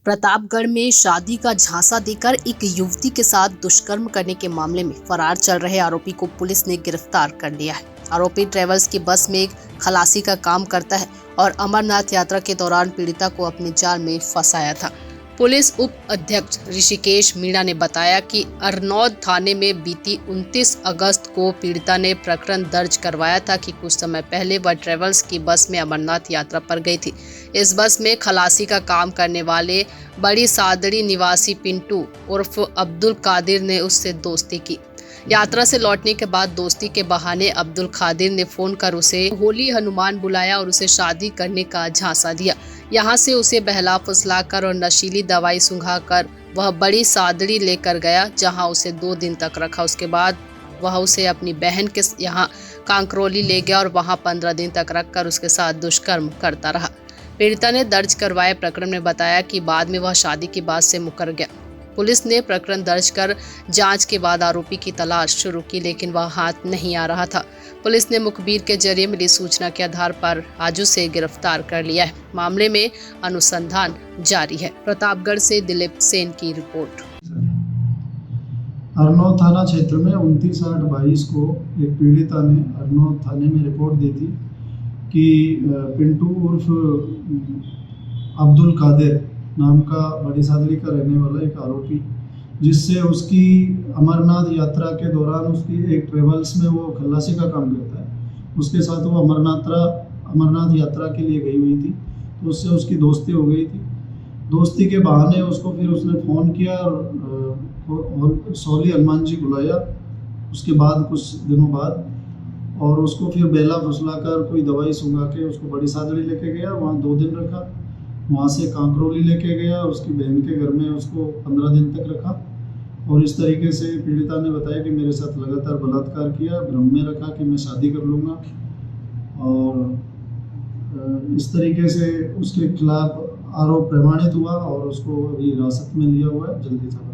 प्रतापगढ़ में शादी का झांसा देकर एक युवती के साथ दुष्कर्म करने के मामले में फरार चल रहे आरोपी को पुलिस ने गिरफ्तार कर लिया है। आरोपी ट्रेवल्स की बस में एक खलासी का काम करता है और अमरनाथ यात्रा के दौरान पीड़िता को अपने जाल में फंसाया था। पुलिस उप अध्यक्ष ऋषिकेश मीणा ने बताया कि अरनौद थाने में बीती 29 अगस्त को पीड़िता ने प्रकरण दर्ज करवाया था कि कुछ समय पहले वह ट्रेवल्स की बस में अमरनाथ यात्रा पर गई थी। इस बस में खलासी का काम करने वाले बड़ी सादड़ी निवासी पिंटू उर्फ अब्दुल कादिर ने उससे दोस्ती की। यात्रा से लौटने के बाद दोस्ती के बहाने अब्दुल कादिर ने फोन कर उसे होली हनुमान बुलाया और उसे शादी करने का झांसा दिया। यहाँ से उसे बहला फुसलाकर और नशीली दवाई सुंघाकर वह बड़ी सादड़ी लेकर गया, जहाँ उसे 2 दिन तक रखा। उसके बाद वह उसे अपनी बहन के यहाँ कांकरोली ले गया और वहाँ 15 दिन तक रखकर उसके साथ दुष्कर्म करता रहा। पीड़िता ने दर्ज करवाए प्रकरण में बताया कि बाद में वह शादी की बात से मुकर गया। पुलिस ने प्रकरण दर्ज कर जांच के बाद आरोपी की तलाश शुरू की, लेकिन वह हाथ नहीं आ रहा था। पुलिस ने मुखबिर के जरिए मिली सूचना के आधार पर आज उसे गिरफ्तार कर लिया है। मामले में अनुसंधान जारी है। प्रतापगढ़ से दिलीप सेन की रिपोर्ट। अरनौद थाना क्षेत्र में 29/8/22 को एक पीड़िता ने अरनौद थाने में रिपोर्ट दी थी कि पिंटू उर्फ अब्दुल कादिर नाम का बड़ी सादड़ी का रहने वाला एक आरोपी, जिससे उसकी अमरनाथ यात्रा के दौरान उसकी एक ट्रेवल्स में वो खलासी का काम करता है, उसके साथ वो अमरनाथ यात्रा के लिए गई हुई थी। तो उससे उसकी दोस्ती हो गई थी। दोस्ती के बहाने उसको फिर उसने फ़ोन किया और होली हनुमान जी बुलाया। उसके बाद कुछ दिनों बाद और उसको फिर बेला फुसला कर कोई दवाई सुंघा के उसको बड़ी सादड़ी लेके गया, वहाँ 2 दिन रखा। वहाँ से कांकरोली लेके गया, उसकी बहन के घर में उसको 15 दिन तक रखा। और इस तरीके से पीड़िता ने बताया कि मेरे साथ लगातार बलात्कार किया, भ्रम में रखा कि मैं शादी कर लूँगा, और इस तरीके से उसके खिलाफ आरोप प्रमाणित हुआ और उसको अभी हिरासत में लिया हुआ है। जल्दी चला